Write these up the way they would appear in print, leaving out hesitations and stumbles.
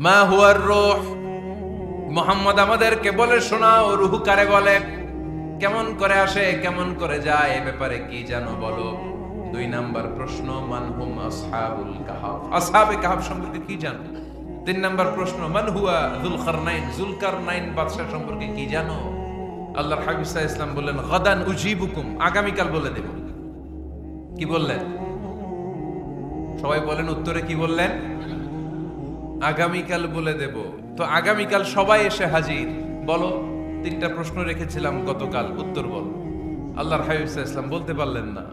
মা হুয়ার রূহ, মুহাম্মদ আমাদেরকে বলে শোনাও রূহ কারে বলে, কেমন করে আসে, কেমন করে যায়, এ ব্যাপারে কি জানো বলো। 2 নাম্বার প্রশ্ন, মান হুম আসহাবুল কাহাফ, আসহাবে কাহাফ সম্পর্কে কি জানো। 3 নাম্বার প্রশ্ন, মান হুয়া যুলকারনাইন, যুলকারনাইন বাদশা সম্পর্কে কি জানো। আল্লাহর হাবিব সাল্লাল্লাহু আলাইহি ওয়াসাল্লাম বললেন গাদান উজিবুকুম, আগামীকাল বলে দেব। কি বললেন? সবাই বলেন উত্তরে কি বললেন? আগামীকাল বলে দেব। তো আগামীকাল সবাই এসে হাজির। বলো, 3টা প্রশ্ন রেখেছিলাম গতকাল, উত্তর বলো। আল্লাহর হাবিব সাল্লাল্লাহু আলাইহি ওয়াসাল্লাম বলতে পারলেন না,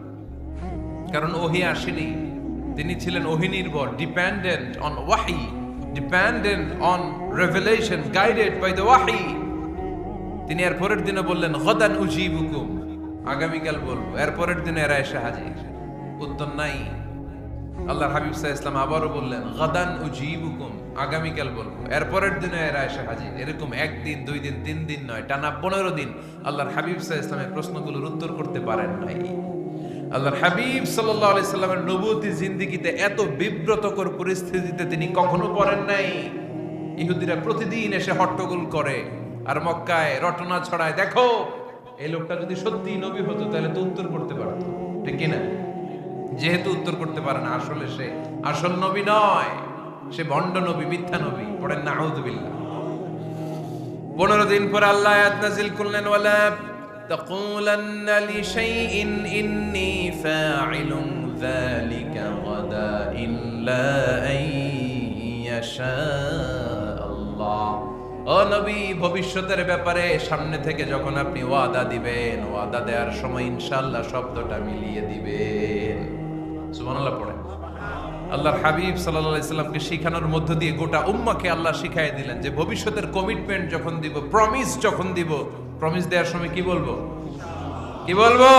কারণ ওহী আসেনি। তিনি ছিলেন ওহী নির্ভর, ডিপেন্ডেন্ট অন ওয়াহি, dependent on revelation, guided by the ওয়াহি। তিনি এর পরের দিনে বললেন গাদান উজিবুকুম, আগামীকাল বলবো। এর পরের দিনে এরা এসে হাজির, উত্তর নাই। আল্লাহর হাবিব সাল্লাল্লাহু আলাইহি ওয়াসাল্লাম আবারও বললেন গাদান উজিবুকুম, আগামীকাল বলবো। এর পরের দিনে এরা এসে হাজির। এরকম 1 দিন 2 দিন 3 দিন নয়, টানা 15 দিন আল্লাহর হাবিব সাল্লাল্লাহু আলাইহি ওয়াসাল্লামের প্রশ্নগুলোর উত্তর করতে পারেন নাই। আল্লাহর হাবিব সাল্লাল্লাহু আলাইহি সাল্লামের নবুয়তী জিন্দেগিতে এত বিব্রতকর পরিস্থিতিতে তিনি কখনো পড়েন নাই। ইহুদিরা প্রতিদিন এসে হট্টগোল করে আর মক্কায় রটনা ছড়ায়, দেখো এই লোকটা যদি সত্যি নবী হতো তাহলে তো উত্তর করতে পারতো, ঠিক কি না? যেহেতু উত্তর করতে পারে না, আসলে সে আসল নবী নয়, সে ভণ্ড নবী, মিথ্যা নবী। পড়েন না আউযুবিল্লাহ। 15 দিন পর আল্লাহ আয়াত নাযিল করলেন, ওয়ালা তাকুলান্না লিশাইইন ইন্নী ফাইলুন যালিকা গাদা ইল্লা আইয়াশা আল্লাহ। ও নবী, ভবিষ্যতের ব্যাপারে সামনে থেকে যখন আপনি ওয়াদা দিবেন, ওয়াদা দেওয়ার সময় ইনশাআল্লাহ শব্দটা মিলিয়ে দিবেন। সুবহানাল্লাহ পড়েন। আল্লাহর হাবিব সাল্লাল্লাহু আলাইহি সাল্লামকে শিখানোর মধ্য দিয়ে গোটা উম্মাহকে আল্লাহ শিখাই দিলেন যে ভবিষ্যতের কমিটমেন্ট যখন দিব, প্রমিস যখন দিব, প্রমিস দেওয়ার সময় কি বলবো? কি বলবো?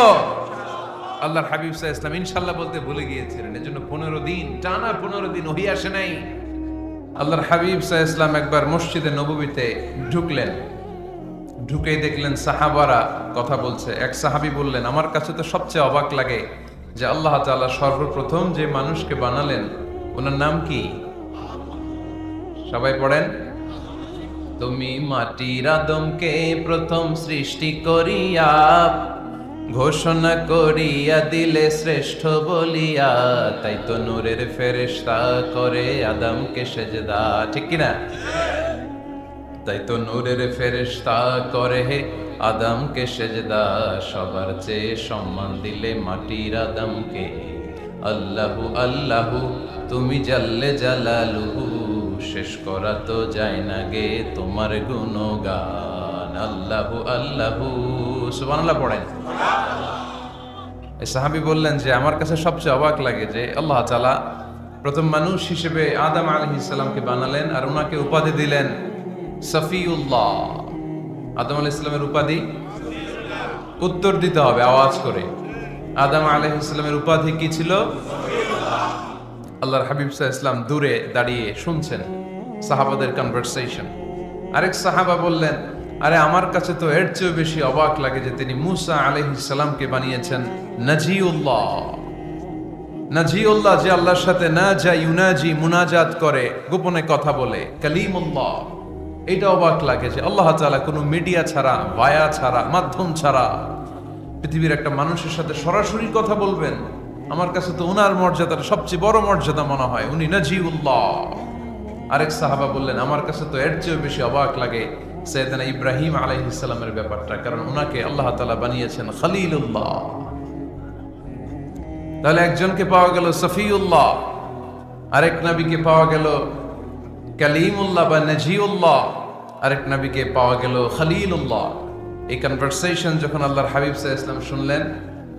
আল্লাহর হাবিব সাল্লাল্লাহু আলাইহি সাল্লাম ইনশাআল্লাহ বলতে ভুলে গিয়েছিলেন। এজন্য 15 দিন, টানা 15 দিন ওহী আসে নাই। আল্লাহর হাবিব সাল্লাল্লাহু আলাইহি সাল্লাম একবার মসজিদে নববীতে ঢুকলেন, ঢুকেই দেখলেন সাহাবারা কথা বলছে। এক সাহাবী বললেন, আমার কাছে তো সবচেয়ে অবাক লাগে যে আল্লাহ তাআলা সর্বপ্রথম যে মানুষকে বানালেন ওনার নাম কি? সবাই পড়েন। তুমি মাটির আদমকে প্রথম সৃষ্টি করিয়া ঘোষণা করিয়া দিলে শ্রেষ্ঠ বলিয়া, তাই তো নূরের ফেরেশতা করে আদমকে সেজদা, ঠিক কিনা? তাই তো নূরের ফেরেশতা করে আদমকে সেজদা, সবার চেয়ে সম্মান দিলে মাটির আদমকে। আল্লাহু আল্লাহু তুমি জাল্লে জালালুহু, শেষ করা তো যায় না গে তোমার গুণগান। আল্লাহু আল্লাহু, সুবহানাল্লাহ পড়েন। এই সাহাবী বললেন যে আমার কাছে সবচেয়ে অবাক লাগে যে আল্লাহ তাআলা প্রথম মানুষ হিসেবে আদম আলাইহিস সালামকে বানালেন আর ওনাকে উপাধি দিলেন সফিউল্লাহ। আদম আলাইহিস সালামের উপাধি উত্তর দিতে হবে আওয়াজ করে। আদম আলাইহিস সালামের উপাধি কি ছিল? আল্লাহর হাবিব সাল্লাল্লাহু আলাইহি ওয়াসাল্লাম দূরে দাঁড়িয়ে শুনছেন সাহাবাদের কনভারসেশন। আরেক সাহাবা বললেন, আরে আমার কাছে তো এর চেয়ে বেশি অবাক লাগে যে তিনি মুসা আলাইহিস সালামকে বানিয়েছেন নাজিউল্লাহ। নাজিউল্লাহ, যে আল্লাহর সাথে নাজা ইউনাজি, মুনাজাত করে, গোপনে কথা বলে, কালিমুল্লাহ। এটা অবাক লাগে যে আল্লাহ তাআলা কোনো মিডিয়া ছাড়া, ভায়া ছাড়া, মাধ্যম ছাড়া পৃথিবীর একটা মানুষের সাথে সরাসরি কথা বলবেন। আমার কাছে তো ওনার মর্যাদাটা সবচেয়ে বড় মর্যাদা মনে হয়, উনি নাজিউল্লাহ। আরেক সাহাবা বললেন, আমার কাছে তো এর চেয়ে বেশি অবাক লাগে সাইয়েদনা ইব্রাহিম আলাইহিস সালামের ব্যাপারটা, কারণ ওনাকে আল্লাহ তাআলা বানিয়েছেন খলিলুল্লাহ। তাহলে একজনকে পাওয়া গেল সফিউল্লাহ, আরেক নবীকে পাওয়া গেল কালিমুল্লাহ বা নাজিউল্লাহ, আরেক নবীকে পাওয়া গেল খলিলুল্লাহ। এই কনভারসেশন যখন আল্লাহর হাবিব সাল্লাল্লাহু আলাইহি ওয়াসাল্লাম শুনলেন,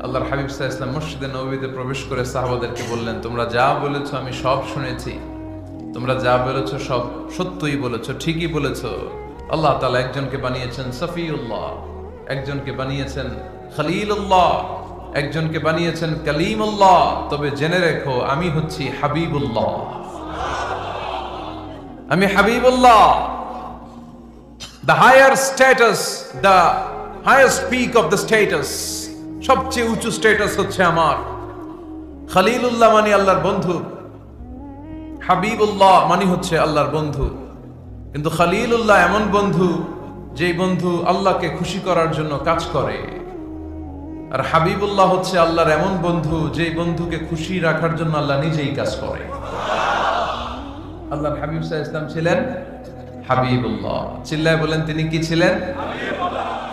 আল্লাহর হাবিব সাল্লাল্লাহু আলাইহি ওয়াসাল্লাম মসজিদে নববীতে প্রবেশ করে সাহাবাদেরকে বললেন, তোমরা যা বলেছো আমি সব শুনেছি, তোমরা যা বলেছো সব সত্যই বলেছো, ঠিকই বলেছো। আল্লাহ তাআলা একজনকে বানিয়েছেন সফিউল্লাহ, একজনকে বানিয়েছেন খলিলুল্লাহ, একজনকে বানিয়েছেন কালিমুল্লাহ। তবে জেনে রেখো আমি হচ্ছি হাবিবুল্লাহ, আমি Habibullah. The higher status, the highest peak of the status, সবচেয়ে উঁচু স্ট্যাটাস হচ্ছে আমার। খলিলুল্লাহ মানে আল্লাহর বন্ধু, হাবিবুল্লাহ মানে হচ্ছে আল্লাহর বন্ধু, কিন্তু খলিলুল্লাহ এমন বন্ধু যেই বন্ধু আল্লাহকে খুশি করার জন্য কাজ করে। আর হাবিবুল্লাহ হচ্ছে আল্লাহর এমন বন্ধু যেই বন্ধুকে খুশি রাখার জন্য আল্লাহ নিজেই কাজ করে। আল্লাহর হাবিব সাল্লাল্লাহু আলাইহি ওয়াসাল্লাম ছিলেন হাবিবুল্লাহ। চিল্লায় বলেন তিনি কি ছিলেন?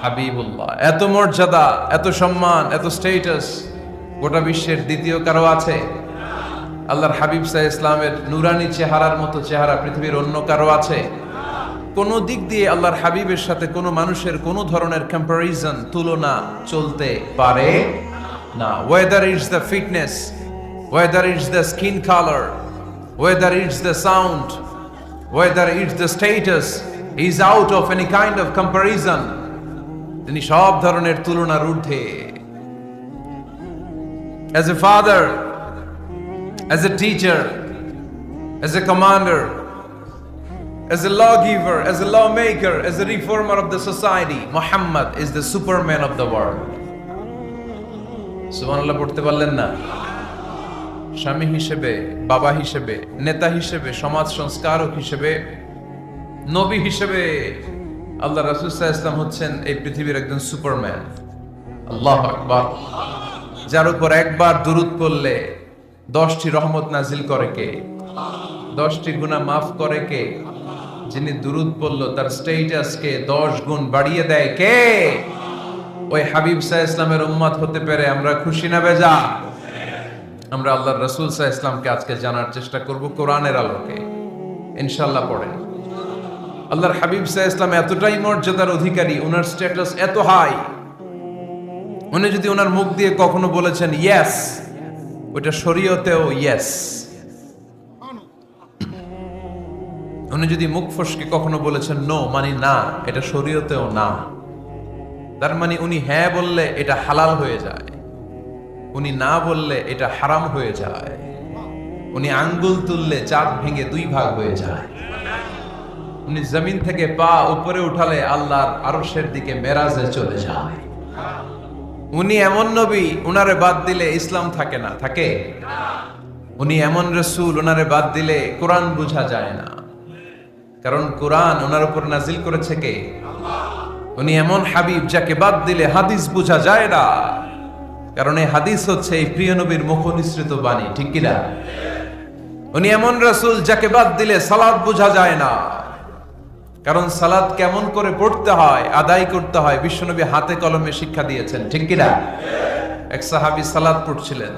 হাবিবুল্লাহ। এত মর্যাদা, এত সম্মান, এত স্ট্যাটাস গোটা বিশ্বের দ্বিতীয় কারো আছে? আল্লাহর হাবিব সাল্লাল্লাহু আলাইহি ওয়াসাল্লামের নুরানি চেহারার মতো চেহারা পৃথিবীর অন্য কারো আছে? কোন দিক দিয়ে আল্লাহর হাবিবের সাথে কোনো মানুষের কোনো ধরনের কম্পারিজন, তুলনা চলতে পারে না। Whether it's the fitness, whether it's the skin colour, whether it's the sound, whether it's the status, he is out of any kind of comparison. তিনি সব ধরনের তুলনার ঊর্ধ্বে। As a father, as a teacher, as a commander, as a lawgiver, as a lawmaker, as a reformer of the society, Muhammad is the superman of the world. সুবহানাল্লাহ পড়তে পারলেন না? স্বামী হিসেবে, বাবা হিসেবে, নেতা হিসেবে, সমাজ সংস্কারক হিসেবে, নবী হিসেবে আল্লাহ রাসূল সাল্লাল্লাহু আলাইহি ওয়াসাল্লাম হচ্ছেন এই পৃথিবীর একজন সুপারম্যান। আল্লাহু আকবার। যার উপর একবার দুরূদ পড়লে 10টি রহমত নাজিল করে কে? 10টি গুনাহ মাফ করে কে? যিনি দুরূদ পড়ল তার স্ট্যাটাসকে 10 গুণ বাড়িয়ে দেয় কে? ওই হাবিব সাল্লাল্লাহু আলাইহি ওয়াসাল্লামের উম্মত হতে পেরে আমরা খুশি না বেজা? আমরা আল্লাহর রাসূল সাল্লাল্লাহু আলাইহি ওয়াসাল্লামকে আজকে জানার চেষ্টা করব কোরআনের আলোকে। ইনশাআল্লাহ পড়েন। আল্লাহর হাবিব সাল্লাল্লাহু আলাইহি ওয়াসাল্লাম এতটাই মর্যাদার অধিকারী, ওনার স্ট্যাটাস এত হাই, উনি যদি ওনার মুখ দিয়ে কখনো বলেছেন ইয়েস, ওটা শরীয়তেও ইয়েস। উনি যদি মুখ ফসকে কখনো বলেছেন নো, মানে না, এটা শরীয়তেও না। তার মানে উনি হ্যাঁ বললে এটা হালাল হয়ে যায়, উনি না বললে এটা হারাম হয়ে যায়। উনি আঙ্গুল তুললে চাঁদ ভেঙে 2 ভাগ হয়ে যায়। উনি জমিন থেকে পা উপরে উঠালে আল্লাহর আরশের দিকে মেরাজে চলে যায়। উনি এমন নবী, উনারে বাদ দিলে ইসলাম থাকে না, থাকে? উনি এমন রাসূল, উনারে বাদ দিলে কোরআন বোঝা যায় না, কারণ কোরআন ওনার উপর নাজিল করেছে কে? উনি এমন হাবিব যাকে বাদ দিলে হাদিস বোঝা যায় না, কারণ এই হাদিস হচ্ছে এই প্রিয় নবীর মুখনিসৃত বাণী, ঠিক কি না? উনি এমন রাসূল যাকে বাদ দিলে সালাত বোঝা যায় না, কারণ সালাত কেমন করে পড়তে হয়, আদায় করতে হয় বিশ্বনবী হাতে কলমে শিক্ষা দিয়েছেন, ঠিক কি না? এক সাহাবী সালাত পড়ছিলেন,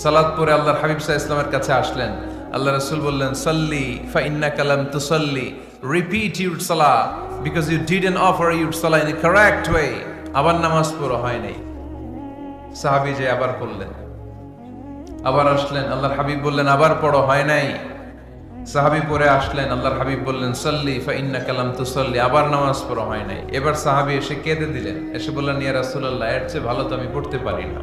সালাত পড়ে আল্লাহর হাবিব সাল্লাল্লাহু আলাইহি ওয়াসাল্লামের কাছে আসলেন। আল্লাহ রাসূল বললেন সাল্লি ফা ইন্নাকা লাম তুসাল্লি, রিপিট ইউর সালাহ because you didn't offer your সালাহ ইন এ কারেক্ট ওয়ে। আবার নামাজ পড়া হয় নাই। সাহাবী যে আবার পড়লেন, আবার আসলেন, আল্লাহর হাবিব বললেন আবার পড়ো, হয় নাই। সাহাবী পরে আসলেন, আল্লাহর হাবিব বললেন সাল্লি ফা ইন্নাকা লাম তুসাল্লি, আবার নামাজ পড়া হয় নাই। এবার সাহাবী এসে কেঁদে দিলেন, এসে বললেন ইয়া রাসূলুল্লাহ, এর চেয়ে ভালো তো আমি পড়তে পারি না।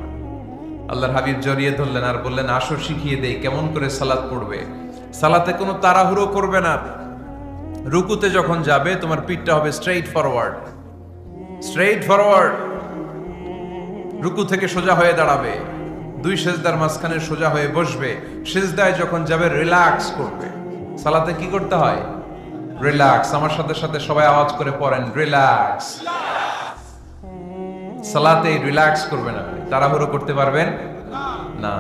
আল্লাহর হাবিব জড়িয়ে ধরলেন আর বললেন আসো শিখিয়ে দেই কেমন করে সালাত পড়বে। সালাতে কোনো তাড়াহুড়ো করবে না। রুকুতে যখন যাবে তোমার পিঠটা হবে স্ট্রেইট ফরওয়ার্ড, স্ট্রেইট ফরওয়ার্ড। রুকু থেকে সোজা হয়ে দাঁড়াবে, 2 সিজদার মাঝখানে সোজা হয়ে বসবে। সিজদায় যখন যাবে রিল্যাক্স করবে। সালাতে কি করতে হয়? রিল্যাক্স। আমার সাথে সাথে সবাই আওয়াজ করে পড়েন রিল্যাক্স। সালাতে রিল্যাক্স করবেন, আপনি তাড়াহুড়ো করতে পারবেন না।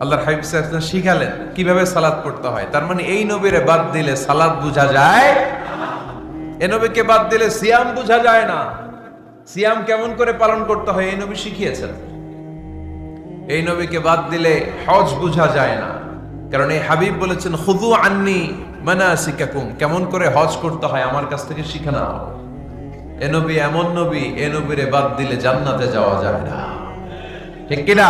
আল্লাহর হাবিব সাল্লাল্লাহু আলাইহি ওয়াসাল্লাম শিখালেন কিভাবে সালাত পড়তে হয়। তার মানে এই নবীরে বাদ দিলে সালাত বোঝা যায়, এই নবীকে বাদ দিলে সিয়াম বোঝা যায় না। সিয়াম কেমন করে পালন করতে হয় এই নবী শিখিয়েছেন। এই নবীকে বাদ দিলে হজ বোঝা যায় না, কারণ এই হাবিব বলেছেন খুযু আন্নী মানাসিকাকুম, কেমন করে হজ করতে হয় আমার কাছ থেকে শিখে নাও। এ নবী এমন নবী, এ নবীরে বাদ দিলে জান্নাতে যাওয়া যায় না, ঠিক কিনা?